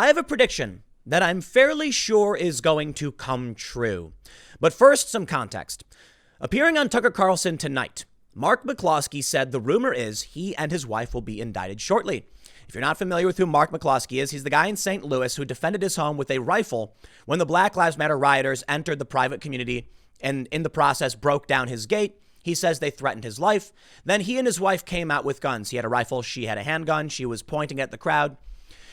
I have a prediction that I'm fairly sure is going to come true. But first, some context. Appearing on Tucker Carlson tonight, Mark McCloskey said the rumor is he and his wife will be indicted shortly. If you're not familiar with who Mark McCloskey is, he's the guy in St. Louis who defended his home with a rifle when the Black Lives Matter rioters entered the private community and in the process broke down his gate. He says they threatened his life. Then he and his wife came out with guns. He had a rifle. She had a handgun. She was pointing at the crowd.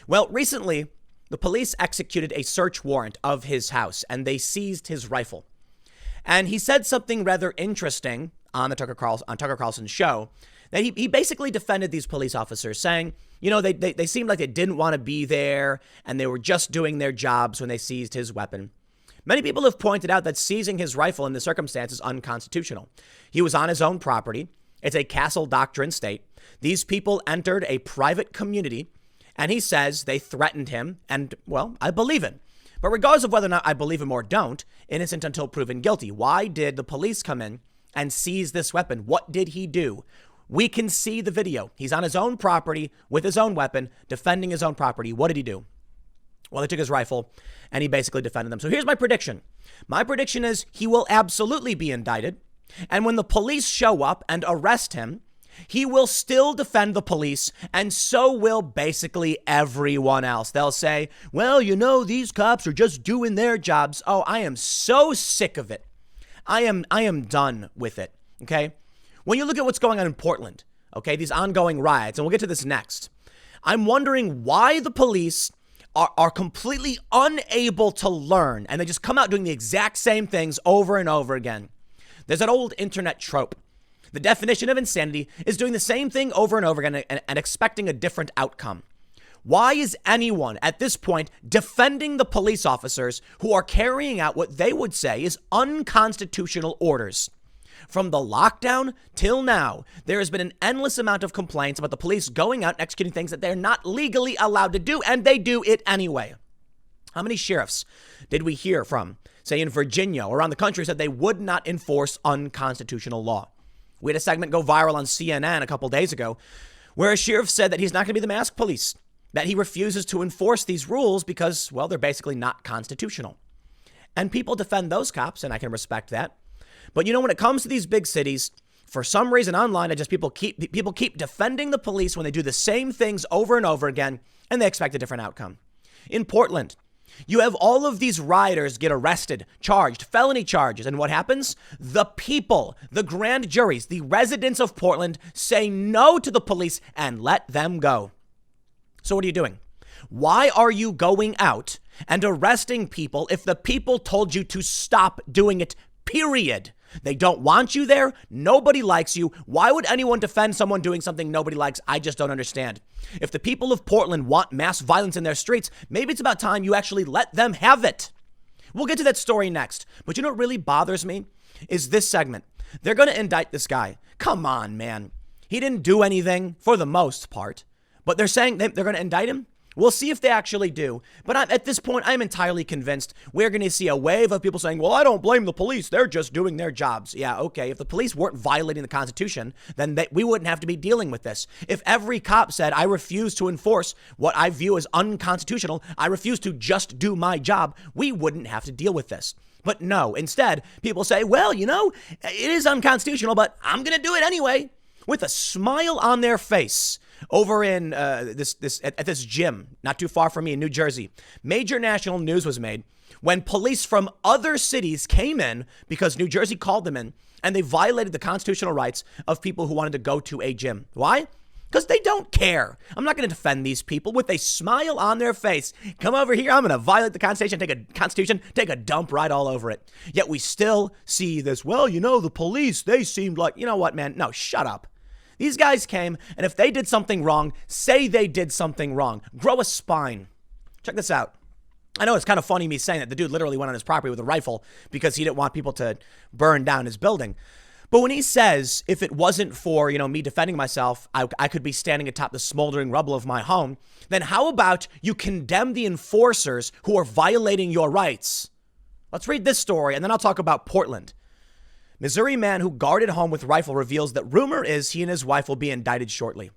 Well, recently, the police executed a search warrant of his house and they seized his rifle. And he said something rather interesting on Tucker Carlson's show, that he basically defended these police officers, saying, you know, they seemed like they didn't want to be there and they were just doing their jobs when they seized his weapon. Many people have pointed out that seizing his rifle in this circumstance is unconstitutional. He was on his own property. It's a castle doctrine state. These people entered a private community, and he says they threatened him. And, well, I believe him. But regardless of whether or not I believe him or don't, innocent until proven guilty. Why did the police come in and seize this weapon? What did he do? We can see the video. He's on his own property with his own weapon, defending his own property. What did he do? Well, they took his rifle and he basically defended them. So here's my prediction. My prediction is he will absolutely be indicted. And when the police show up and arrest him, he will still defend the police, and so will basically everyone else. They'll say, well, you know, these cops are just doing their jobs. Oh, I am so sick of it. I am done with it. Okay. When you look at what's going on in Portland, okay, these ongoing riots, and we'll get to this next, I'm wondering why the police are completely unable to learn, and they just come out doing the exact same things over and over again. There's that old internet trope. The definition of insanity is doing the same thing over and over again and expecting a different outcome. Why is anyone at this point defending the police officers who are carrying out what they would say is unconstitutional orders? From the lockdown till now, there has been an endless amount of complaints about the police going out and executing things that they're not legally allowed to do, and they do it anyway. How many sheriffs did we hear from, say in Virginia or around the country, said they would not enforce unconstitutional law? We had a segment go viral on CNN a couple days ago where a sheriff said that he's not going to be the mask police, that he refuses to enforce these rules because, well, they're basically not constitutional. And people defend those cops, and I can respect that. But, you know, when it comes to these big cities, for some reason online, people keep defending the police when they do the same things over and over again, and they expect a different outcome. In Portland, you have all of these rioters get arrested, charged, felony charges. And what happens? The people, the grand juries, the residents of Portland say no to the police and let them go. So what are you doing? Why are you going out and arresting people if the people told you to stop doing it, period? They don't want you there. Nobody likes you. Why would anyone defend someone doing something nobody likes? I just don't understand. If the people of Portland want mass violence in their streets, maybe it's about time you actually let them have it. We'll get to that story next. But you know what really bothers me is this segment. They're going to indict this guy. Come on, man. He didn't do anything for the most part, but they're saying they're going to indict him. We'll see if they actually do. But at this point, I'm entirely convinced we're going to see a wave of people saying, well, I don't blame the police. They're just doing their jobs. Yeah, okay. If the police weren't violating the Constitution, then we wouldn't have to be dealing with this. If every cop said, I refuse to enforce what I view as unconstitutional, I refuse to just do my job, we wouldn't have to deal with this. But no, instead, people say, well, you know, it is unconstitutional, but I'm going to do it anyway, with a smile on their face. Over in at this gym, not too far from me in New Jersey, major national news was made when police from other cities came in because New Jersey called them in, and they violated the constitutional rights of people who wanted to go to a gym. Why? Because they don't care. I'm not going to defend these people with a smile on their face. Come over here. I'm going to violate the Constitution, take a dump right all over it. Yet we still see this. Well, you know, the police, they seemed like, you know what, man? No, shut up. These guys came, and if they did something wrong, say they did something wrong. Grow a spine. Check this out. I know it's kind of funny me saying that the dude literally went on his property with a rifle because he didn't want people to burn down his building. But when he says, if it wasn't for, you know, me defending myself, I could be standing atop the smoldering rubble of my home, then how about you condemn the enforcers who are violating your rights? Let's read this story, and then I'll talk about Portland. Missouri man who guarded home with rifle reveals that rumor is he and his wife will be indicted shortly.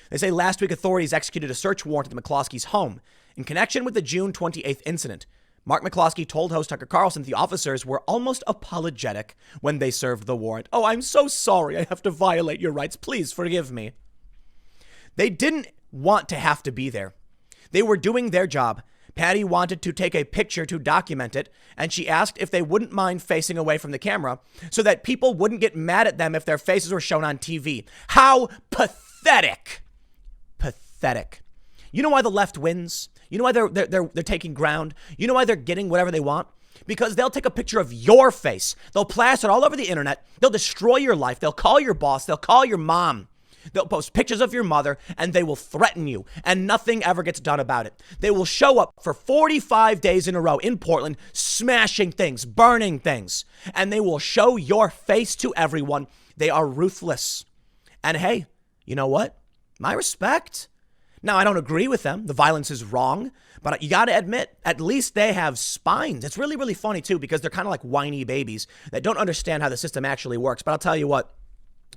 They say last week authorities executed a search warrant at the McCloskey's home In connection with the June 28th incident, Mark McCloskey told host Tucker Carlson the officers were almost apologetic when they served the warrant. "Oh, I'm so sorry I have to violate your rights. Please forgive me." They didn't want to have to be there. They were doing their job. Patty wanted to take a picture to document it, and she asked if they wouldn't mind facing away from the camera so that people wouldn't get mad at them if their faces were shown on TV. How pathetic. Pathetic. You know why the left wins? You know why they're taking ground? You know why they're getting whatever they want? Because they'll take a picture of your face. They'll plaster it all over the internet. They'll destroy your life. They'll call your boss. They'll call your mom. They'll post pictures of your mother, and they will threaten you, and nothing ever gets done about it. They will show up for 45 days in a row in Portland, smashing things, burning things, and they will show your face to everyone. They are ruthless. And hey, you know what? My respect. Now, I don't agree with them. The violence is wrong, but you got to admit, at least they have spines. It's really, really funny, too, because they're kind of like whiny babies that don't understand how the system actually works. But I'll tell you what.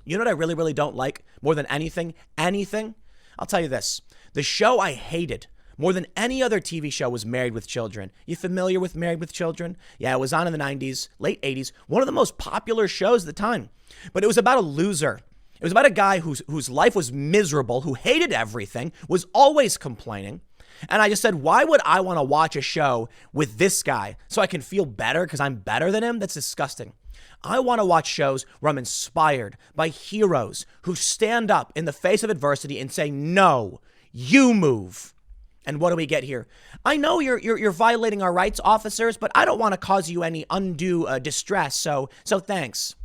You know what I really, really don't like more than anything? I'll tell you this. The show I hated more than any other TV show was Married with Children. You familiar with Married with Children? Yeah, it was on in the 90s, late 80s. One of the most popular shows at the time. But it was about a loser. It was about a guy whose life was miserable, who hated everything, was always complaining. And I just said, why would I want to watch a show with this guy so I can feel better because I'm better than him? That's disgusting. I want to watch shows where I'm inspired by heroes who stand up in the face of adversity and say, no, you move. And what do we get here? I know you're violating our rights, officers, but I don't want to cause you any undue distress. So thanks.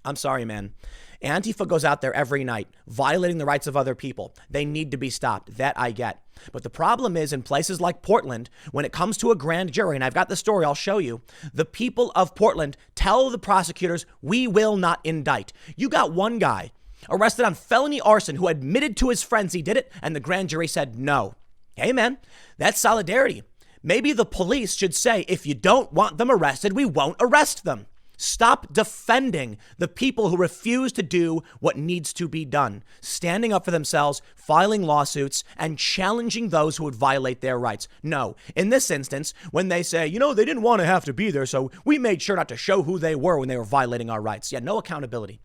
I'm sorry, man. Antifa goes out there every night, violating the rights of other people. They need to be stopped. That I get. But the problem is in places like Portland, when it comes to a grand jury, and I've got the story, I'll show you, the people of Portland tell the prosecutors, we will not indict. You got one guy arrested on felony arson who admitted to his friends he did it, and the grand jury said no. Hey, man, that's solidarity. Maybe the police should say, if you don't want them arrested, we won't arrest them. Stop defending the people who refuse to do what needs to be done, standing up for themselves, filing lawsuits, and challenging those who would violate their rights. No, in this instance, when they say, they didn't want to have to be there, so we made sure not to show who they were when they were violating our rights. Yeah, no accountability.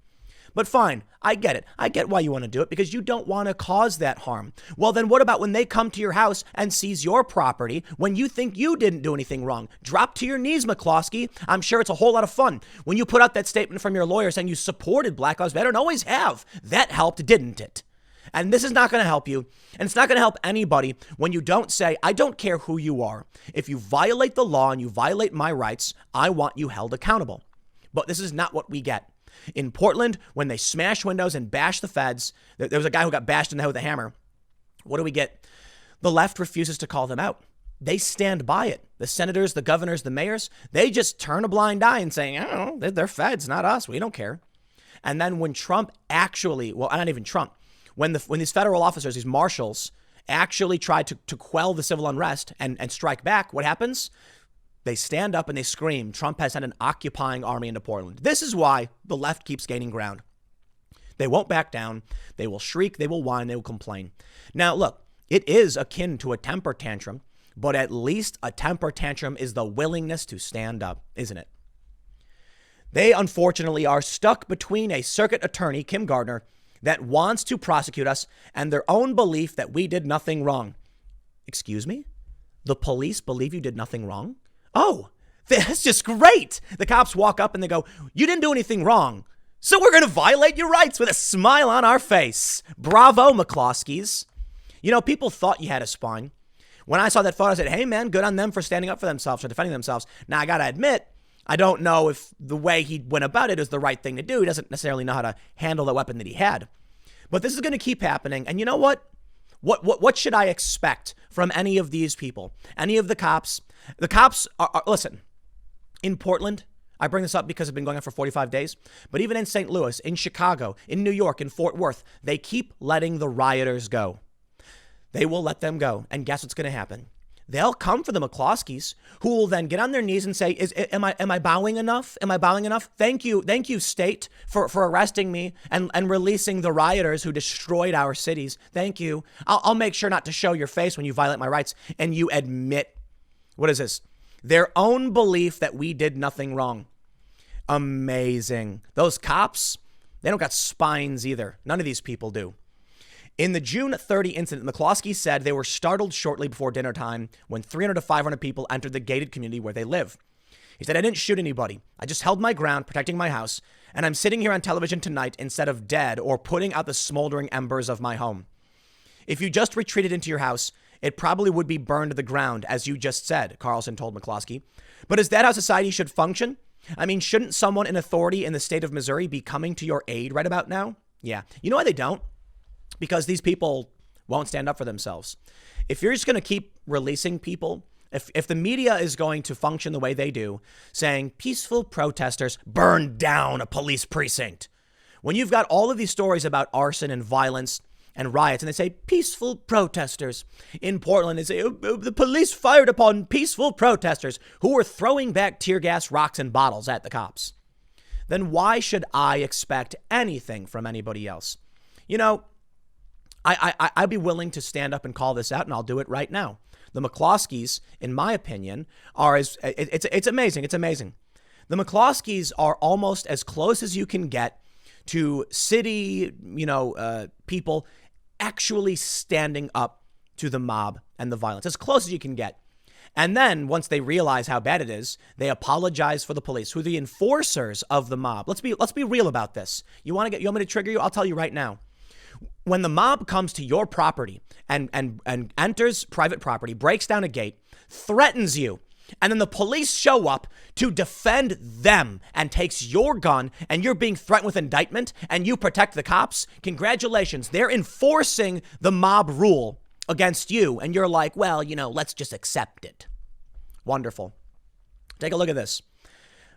But fine, I get it. I get why you want to do it because you don't want to cause that harm. Well, then what about when they come to your house and seize your property when you think you didn't do anything wrong? Drop to your knees, McCloskey. I'm sure it's a whole lot of fun. When you put out that statement from your lawyer saying you supported Black Lives Matter and always have, that helped, didn't it? And this is not going to help you. And it's not going to help anybody when you don't say, I don't care who you are. If you violate the law and you violate my rights, I want you held accountable. But this is not what we get. In Portland, when they smash windows and bash the feds, there was a guy who got bashed in the head with a hammer. What do we get? The left refuses to call them out. They stand by it. The senators, the governors, the mayors, they just turn a blind eye and say, I don't know, they're feds, not us. We don't care. And then when Trump actually, well, not even Trump, when these federal officers, these marshals, actually tried to quell the civil unrest and strike back, what happens? They stand up and they scream, Trump has sent an occupying army into Portland. This is why the left keeps gaining ground. They won't back down. They will shriek. They will whine. They will complain. Now, look, it is akin to a temper tantrum, but at least a temper tantrum is the willingness to stand up, isn't it? They, unfortunately, are stuck between a circuit attorney, Kim Gardner, that wants to prosecute us and their own belief that we did nothing wrong. Excuse me? The police believe you did nothing wrong? Oh, that's just great. The cops walk up and they go, you didn't do anything wrong, so we're going to violate your rights with a smile on our face. Bravo, McCloskeys. People thought you had a spine. When I saw that photo, I said, hey, man, good on them for standing up for themselves or defending themselves. Now, I got to admit, I don't know if the way he went about it is the right thing to do. He doesn't necessarily know how to handle the weapon that he had. But this is going to keep happening. And you know what? What should I expect from any of these people? Any of the cops? The cops are listen, in Portland, I bring this up because it's been going on for 45 days, but even in St. Louis, in Chicago, in New York, in Fort Worth, they keep letting the rioters go. They will let them go. And guess what's going to happen? they'll come for the McCloskeys, who will then get on their knees and say, am I bowing enough? Am I bowing enough? Thank you, state, for arresting me and releasing the rioters who destroyed our cities. Thank you. I'll make sure not to show your face when you violate my rights and you admit, what is this? Their own belief that we did nothing wrong. Amazing. Those cops, they don't got spines either. None of these people do. In the June 30 incident, McCloskey said they were startled shortly before dinner time when 300 to 500 people entered the gated community where they live. He said, I didn't shoot anybody. I just held my ground, protecting my house, and I'm sitting here on television tonight instead of dead or putting out the smoldering embers of my home. If you just retreated into your house, it probably would be burned to the ground, as you just said, Carlson told McCloskey. But is that how society should function? I mean, shouldn't someone in authority in the state of Missouri be coming to your aid right about now? Yeah. You know why they don't? Because these people won't stand up for themselves. If you're just going to keep releasing people, if the media is going to function the way they do, saying peaceful protesters burned down a police precinct, when you've got all of these stories about arson and violence and riots, and they say peaceful protesters in Portland, they say the police fired upon peaceful protesters who were throwing back tear gas, rocks, and bottles at the cops, then why should I expect anything from anybody else? You know, I'd be willing to stand up and call this out, and I'll do it right now. The McCloskeys, in my opinion, it's amazing. It's amazing. The McCloskeys are almost as close as you can get to city, people actually standing up to the mob and the violence, as close as you can get. And then once they realize how bad it is, they apologize for the police, who are the enforcers of the mob. Let's be real about this. You want me to trigger you? I'll tell you right now. When the mob comes to your property and enters private property, breaks down a gate, threatens you, and then the police show up to defend them and takes your gun, and you're being threatened with indictment and you protect the cops, congratulations. They're enforcing the mob rule against you. And you're like, well, let's just accept it. Wonderful. Take a look at this.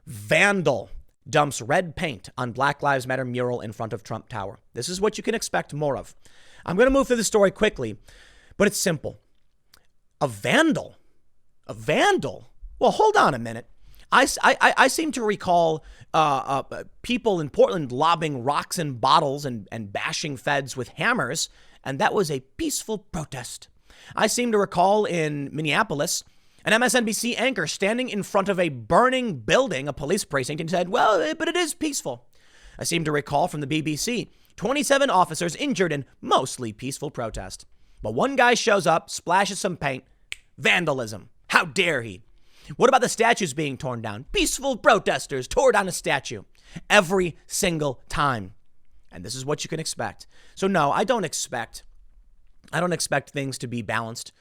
Vandal dumps red paint on Black Lives Matter mural in front of Trump Tower. This is what you can expect more of. I'm going to move through the story quickly, but it's simple. A vandal? Well, hold on a minute. I seem to recall people in Portland lobbing rocks and bottles and bashing feds with hammers, and that was a peaceful protest. I seem to recall in Minneapolis an MSNBC anchor standing in front of a burning building, a police precinct, and said, well, but it is peaceful. I seem to recall from the BBC 27 officers injured in mostly peaceful protest. But one guy shows up, splashes some paint, vandalism. How dare he? What about the statues being torn down? Peaceful protesters tore down a statue every single time. And this is what you can expect. So no, I don't expect things to be balanced.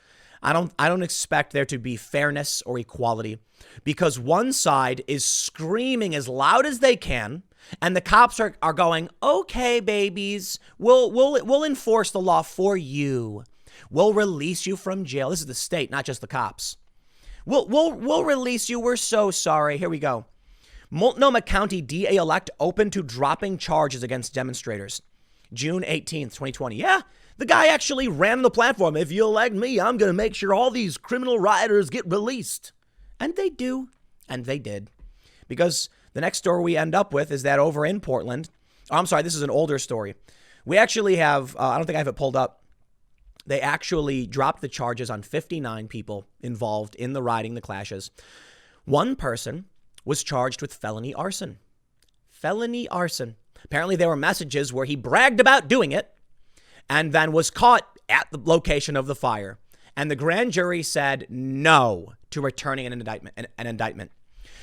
I don't expect there to be fairness or equality, because one side is screaming as loud as they can, and the cops are going, okay, babies, we'll enforce the law for you. We'll release you from jail. This is the state, not just the cops. We'll release you. We're so sorry. Here we go. Multnomah County DA-elect open to dropping charges against demonstrators. June 18th, 2020. Yeah, the guy actually ran the platform. If you elect me, I'm going to make sure all these criminal rioters get released. And they do. And they did. Because the next story we end up with is that over in Portland. Oh, I'm sorry, this is an older story. We actually have, I don't think I have it pulled up. They actually dropped the charges on 59 people involved in the rioting, the clashes. One person was charged with felony arson. Felony arson. Apparently there were messages where he bragged about doing it and then was caught at the location of the fire. And the grand jury said no to returning an indictment.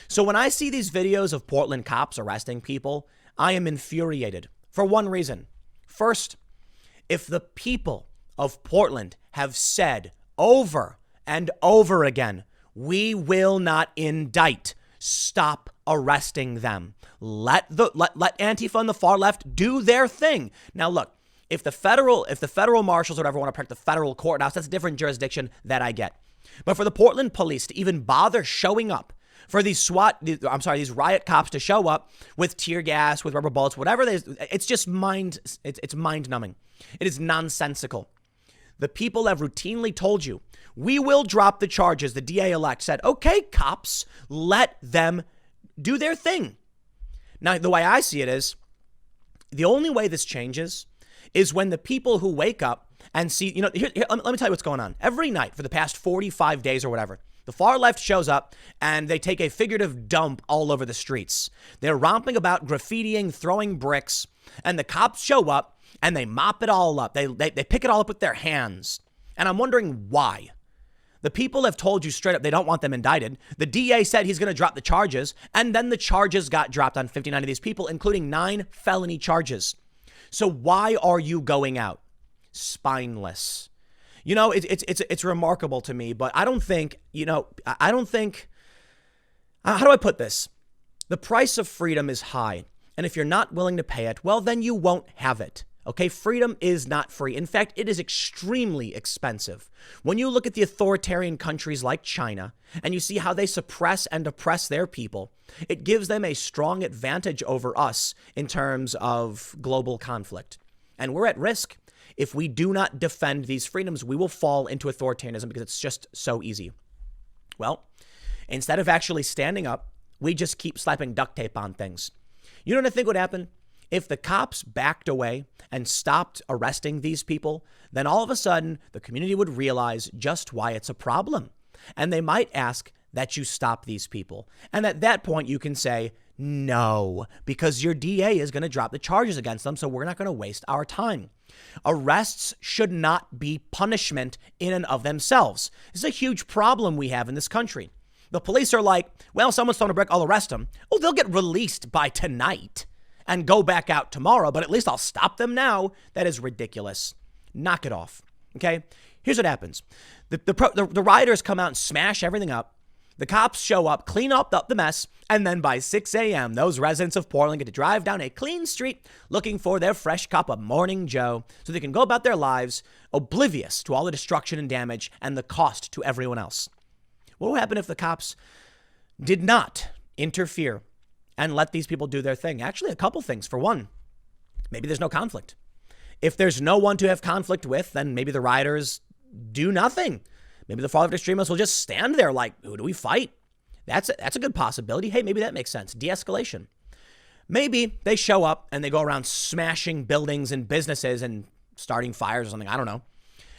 So when I see these videos of Portland cops arresting people, I am infuriated for one reason. First, if the people of Portland have said over and over again, we will not indict, stop arresting them. Let Antifa and the far left do their thing. Now, look, if the federal marshals or whatever want to protect the federal courthouse, that's a different jurisdiction that I get. But for the Portland police to even bother showing up, for these riot cops to show up with tear gas, with rubber bullets, whatever it is, it's just it's mind numbing. It is nonsensical. The people have routinely told you, we will drop the charges. The DA-elect said, okay, cops, let them do their thing. Now, the way I see it is, the only way this changes is when the people who wake up and see, here, let me tell you what's going on. Every night for the past 45 days or whatever, the far left shows up and they take a figurative dump all over the streets. They're romping about, graffitiing, throwing bricks, and the cops show up and they mop it all up. They pick it all up with their hands. And I'm wondering why. The people have told you straight up they don't want them indicted. The DA said he's going to drop the charges, and then the charges got dropped on 59 of these people, including 9 felony charges. So why are you going out? Spineless. It's remarkable to me, but I don't think, how do I put this? The price of freedom is high. And if you're not willing to pay it, well, then you won't have it. Okay, freedom is not free. In fact, it is extremely expensive. When you look at the authoritarian countries like China and you see how they suppress and oppress their people, it gives them a strong advantage over us in terms of global conflict. And we're at risk. If we do not defend these freedoms, we will fall into authoritarianism because it's just so easy. Well, instead of actually standing up, we just keep slapping duct tape on things. You know what I think would happen? If the cops backed away and stopped arresting these people, then all of a sudden the community would realize just why it's a problem. And they might ask that you stop these people. And at that point, you can say, no, because your DA is going to drop the charges against them, so we're not going to waste our time. Arrests should not be punishment in and of themselves. This is a huge problem we have in this country. The police are like, well, someone's thrown a brick, I'll arrest them. Oh, they'll get released by tonight and go back out tomorrow, but at least I'll stop them now. That is ridiculous. Knock it off. Okay? Here's what happens. The rioters come out and smash everything up. The cops show up, clean up the mess, and then by 6 a.m., those residents of Portland get to drive down a clean street looking for their fresh cup of Morning Joe so they can go about their lives oblivious to all the destruction and damage and the cost to everyone else. What would happen if the cops did not interfere and let these people do their thing? Actually, a couple things. For one, maybe there's no conflict. If there's no one to have conflict with, then maybe the rioters do nothing. Maybe the far-left extremists will just stand there like, who do we fight? That's a good possibility. Hey, maybe that makes sense. De-escalation. Maybe they show up and they go around smashing buildings and businesses and starting fires or something. I don't know.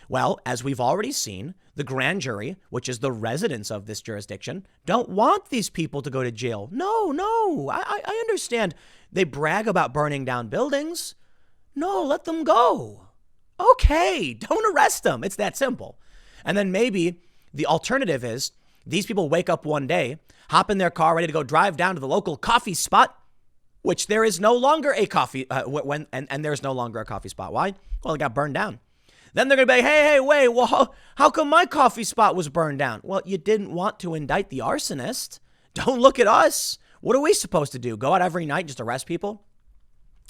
Well, as we've already seen, the grand jury, which is the residents of this jurisdiction, don't want these people to go to jail. No, I understand. They brag about burning down buildings. No, let them go. Okay, don't arrest them. It's that simple. And then maybe the alternative is these people wake up one day, hop in their car, ready to go drive down to the local coffee spot, which there is no longer a coffee, and there's no longer a coffee spot. Why? Well, it got burned down. Then they're going to be, hey, wait, well, how come my coffee spot was burned down? Well, you didn't want to indict the arsonist. Don't look at us. What are we supposed to do? Go out every night and just arrest people?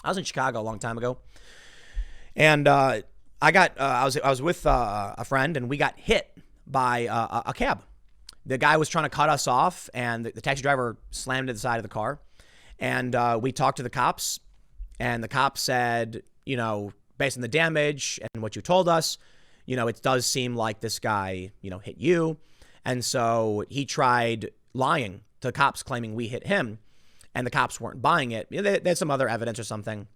I was in Chicago a long time ago, and I was with a friend, and we got hit by a cab. The guy was trying to cut us off, and the taxi driver slammed to the side of the car. And we talked to the cops, and the cops said, based on the damage and what you told us, it does seem like this guy, hit you. And so he tried lying to the cops, claiming we hit him, and the cops weren't buying it. They had some other evidence or something,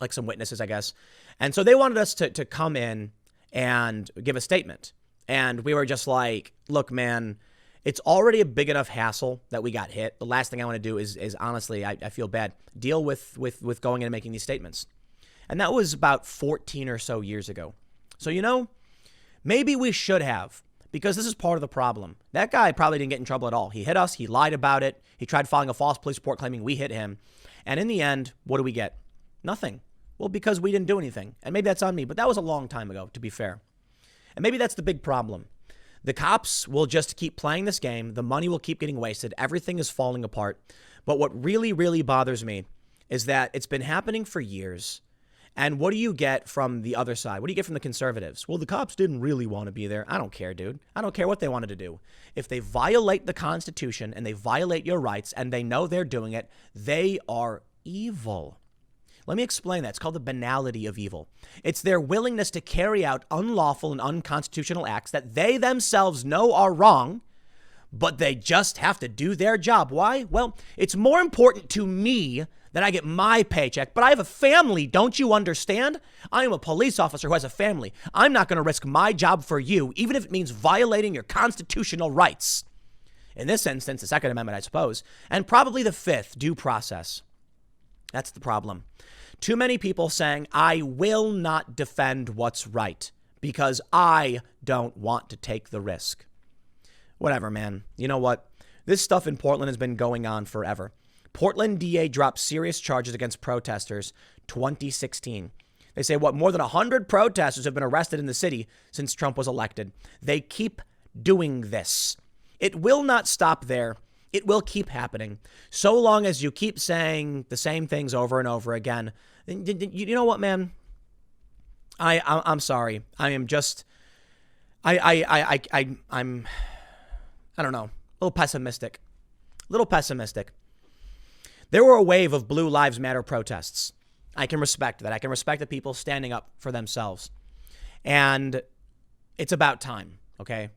like some witnesses, I guess. And so they wanted us to come in and give a statement. And we were just like, look, man, it's already a big enough hassle that we got hit. The last thing I want to do is honestly, I feel bad, deal with going in and making these statements. And that was about 14 or so years ago. So, maybe we should have, because this is part of the problem. That guy probably didn't get in trouble at all. He hit us. He lied about it. He tried filing a false police report claiming we hit him. And in the end, what do we get? Nothing. Well, because we didn't do anything. And maybe that's on me, but that was a long time ago, to be fair. And maybe that's the big problem. The cops will just keep playing this game. The money will keep getting wasted. Everything is falling apart. But what really, really bothers me is that it's been happening for years. And what do you get from the other side? What do you get from the conservatives? Well, the cops didn't really want to be there. I don't care, dude. I don't care what they wanted to do. If they violate the Constitution and they violate your rights and they know they're doing it, they are evil. Let me explain that. It's called the banality of evil. It's their willingness to carry out unlawful and unconstitutional acts that they themselves know are wrong, but they just have to do their job. Why? Well, it's more important to me that I get my paycheck, but I have a family. Don't you understand? I am a police officer who has a family. I'm not going to risk my job for you, even if it means violating your constitutional rights. In this instance, the Second Amendment, I suppose, and probably the Fifth, due process. That's the problem. Too many people saying, I will not defend what's right because I don't want to take the risk. Whatever, man. You know what? This stuff in Portland has been going on forever. Portland DA dropped serious charges against protesters 2016. They say more than 100 protesters have been arrested in the city since Trump was elected. They keep doing this. It will not stop there. It will keep happening. So long as you keep saying the same things over and over again. You know what, man? I'm sorry. I am just I'm I don't know, a little pessimistic. There were a wave of Blue Lives Matter protests. I can respect that. I can respect the people standing up for themselves. And it's about time, okay?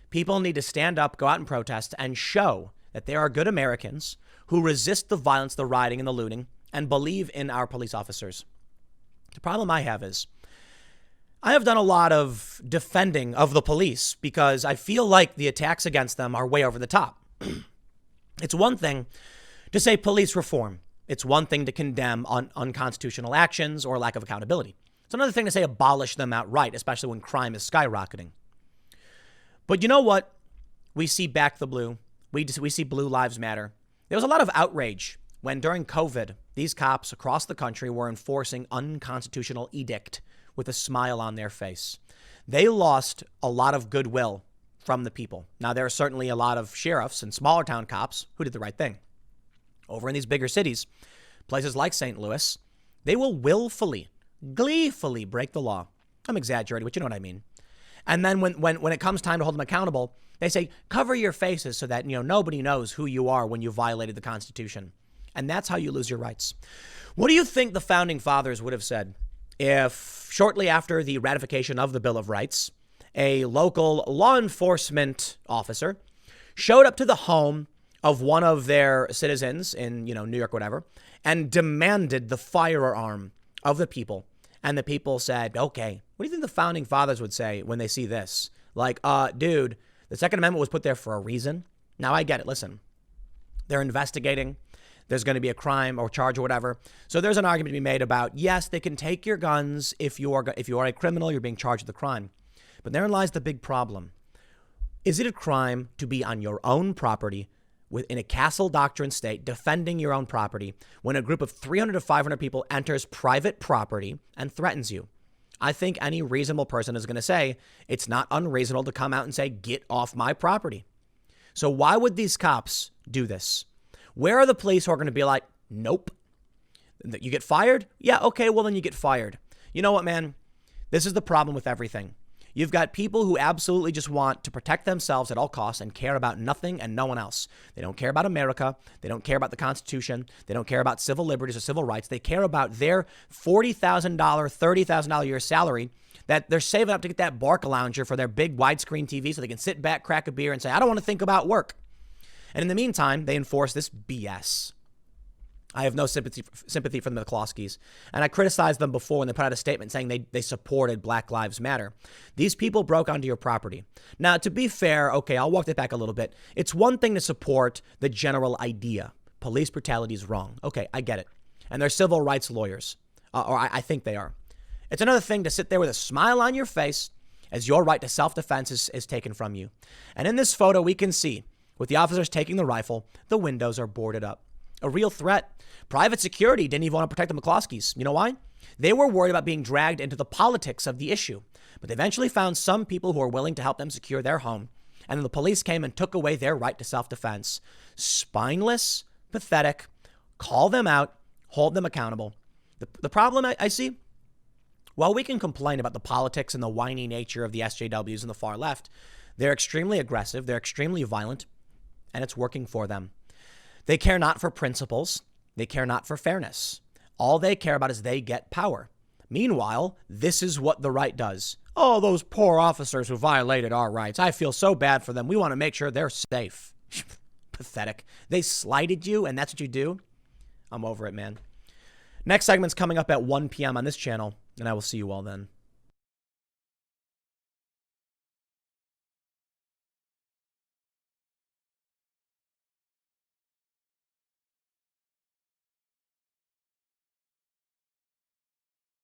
People need to stand up, go out and protest, and show that they are good Americans who resist the violence, the rioting, and the looting, and believe in our police officers. The problem I have is I have done a lot of defending of the police because I feel like the attacks against them are way over the top. It's one thing to say police reform. It's one thing to condemn unconstitutional actions or lack of accountability. It's another thing to say abolish them outright, especially when crime is skyrocketing. But you know what? We see Back the Blue. We see Blue Lives Matter. There was a lot of outrage when during COVID, these cops across the country were enforcing unconstitutional edict with a smile on their face. They lost a lot of goodwill from the people. Now, there are certainly a lot of sheriffs and smaller town cops who did the right thing. Over in these bigger cities, places like St. Louis, they will willfully, gleefully break the law. I'm exaggerating, but you know what I mean. And then when it comes time to hold them accountable, they say, cover your faces so that, nobody knows who you are when you violated the Constitution. And that's how you lose your rights. What do you think the founding fathers would have said if shortly after the ratification of the Bill of Rights, a local law enforcement officer showed up to the home of one of their citizens in, New York, whatever, and demanded the firearm of the people. And the people said, okay, what do you think the founding fathers would say when they see this? Like, dude, the Second Amendment was put there for a reason. Now I get it. Listen, they're investigating. There's going to be a crime or charge or whatever. So there's an argument to be made about, yes, they can take your guns if you are a criminal, you're being charged with a crime. But therein lies the big problem. Is it a crime to be on your own property in a castle doctrine state, defending your own property, when a group of 300 to 500 people enters private property and threatens you? I think any reasonable person is going to say it's not unreasonable to come out and say, get off my property. So why would these cops do this? Where are the police who are going to be like, nope, you get fired? Yeah, okay, well, then you get fired. You know what, man? This is the problem with everything. You've got people who absolutely just want to protect themselves at all costs and care about nothing and no one else. They don't care about America. They don't care about the Constitution. They don't care about civil liberties or civil rights. They care about their $40,000, $30,000 a year salary that they're saving up to get that Barca lounger for their big widescreen TV so they can sit back, crack a beer and say, I don't want to think about work. And in the meantime, they enforce this BS. I have no sympathy for the McCloskeys. And I criticized them before when they put out a statement saying they supported Black Lives Matter. These people broke onto your property. Now, to be fair, okay, I'll walk that back a little bit. It's one thing to support the general idea. Police brutality is wrong. Okay, I get it. And they're civil rights lawyers, or I think they are. It's another thing to sit there with a smile on your face as your right to self-defense is taken from you. And in this photo, we can see, with the officers taking the rifle, the windows are boarded up. A real threat. Private security didn't even want to protect the McCloskeys. You know why? They were worried about being dragged into the politics of the issue. But they eventually found some people who were willing to help them secure their home. And then the police came and took away their right to self-defense. Spineless, pathetic. Call them out. Hold them accountable. The problem I see, while we can complain about the politics and the whiny nature of the SJWs and the far left, they're extremely aggressive. They're extremely violent. And it's working for them. They care not for principles. They care not for fairness. All they care about is they get power. Meanwhile, this is what the right does. Oh, those poor officers who violated our rights. I feel so bad for them. We want to make sure they're safe. Pathetic. They slighted you, and that's what you do? I'm over it, man. Next segment's coming up at 1 p.m. on this channel, and I will see you all then.